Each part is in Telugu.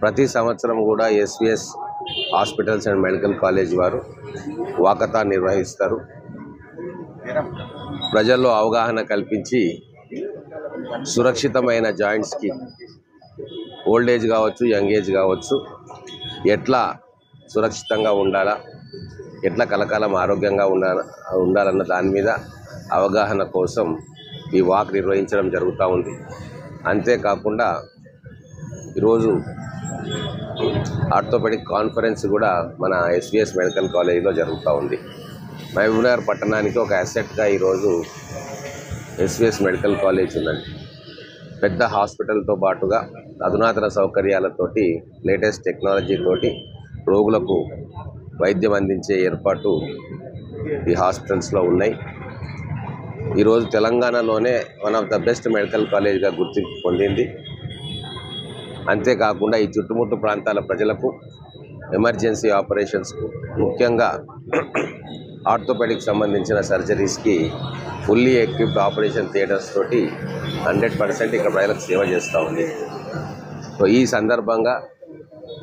ప్రతి సంవత్సరం కూడా SVS hospitals and medical college వారు వాకథాన్ నిర్వహిస్తారు. ప్రజల్లో అవగాహన కల్పించి సురక్షితమైన జాయింట్స్కి ఓల్డ్ ఏజ్ కావచ్చు, యంగ్ ఏజ్ కావచ్చు, ఎట్లా సురక్షితంగా ఉండాలా, ఎట్లా కలకాలం ఆరోగ్యంగా ఉండాలన్న దాని మీద అవగాహన కోసం ఈ వాక్ నిర్వహించడం జరుగుతూ ఉంది. అంతేకాకుండా ఈరోజు ఆర్థోపెడిక్ కాన్ఫరెన్స్ కూడా మన ఎస్విఎస్ మెడికల్ కాలేజీలో జరుగుతూ ఉంది. మహబూబ్నగర్ పట్టణానికి ఒక అసెట్గా ఈరోజు ఎస్విఎస్ మెడికల్ కాలేజ్ ఉన్నది. పెద్ద హాస్పిటల్తో పాటుగా అధునాతన సౌకర్యాలతోటి, లేటెస్ట్ టెక్నాలజీతోటి రోగులకు వైద్యం అందించే ఏర్పాటు ఈ హాస్పిటల్స్లో ఉన్నాయి. ఈరోజు తెలంగాణలోనే one of the best medical కాలేజ్గా గుర్తింపు పొందింది. అంతేకాకుండా ఈ చుట్టుముట్టు ప్రాంతాల ప్రజలకు ఎమర్జెన్సీ ఆపరేషన్స్కు, ముఖ్యంగా ఆర్థోపెడిక్ సంబంధించిన సర్జరీస్కి ఫుల్లీ ఎక్విప్డ్ ఆపరేషన్ థియేటర్స్ తోటి 100% ఇక్కడ ప్రజలకు సేవ చేస్తూ ఉంది. సో ఈ సందర్భంగా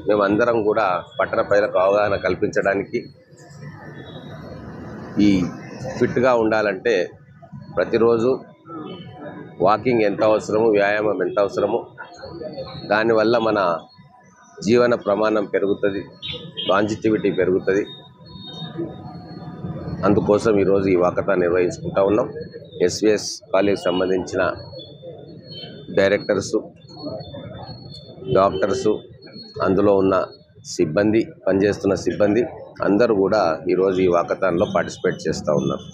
మేమందరం కూడా పట్టణ ప్రజలకు అవగాహన కల్పించడానికి, ఈ ఫిట్గా ఉండాలంటే ప్రతిరోజు వాకింగ్ ఎంత అవసరమో, వ్యాయామం ఎంత అవసరమో, దానివల్ల మన జీవన ప్రమాణం పెరుగుతుంది, లాంజిటివిటీ పెరుగుతుంది. అందుకోసం ఈరోజు ఈ వాకథాన్ నిర్వహించుకుంటూ ఉన్నాం. ఎస్విఎస్ కాలేజ్ సంబంధించిన డైరెక్టర్సు, డాక్టర్సు, అందులో ఉన్న సిబ్బంది, పనిచేస్తున్న సిబ్బంది అందరూ కూడా ఈరోజు ఈ వాకథాన్లో పార్టిసిపేట్ చేస్తూ ఉన్నారు.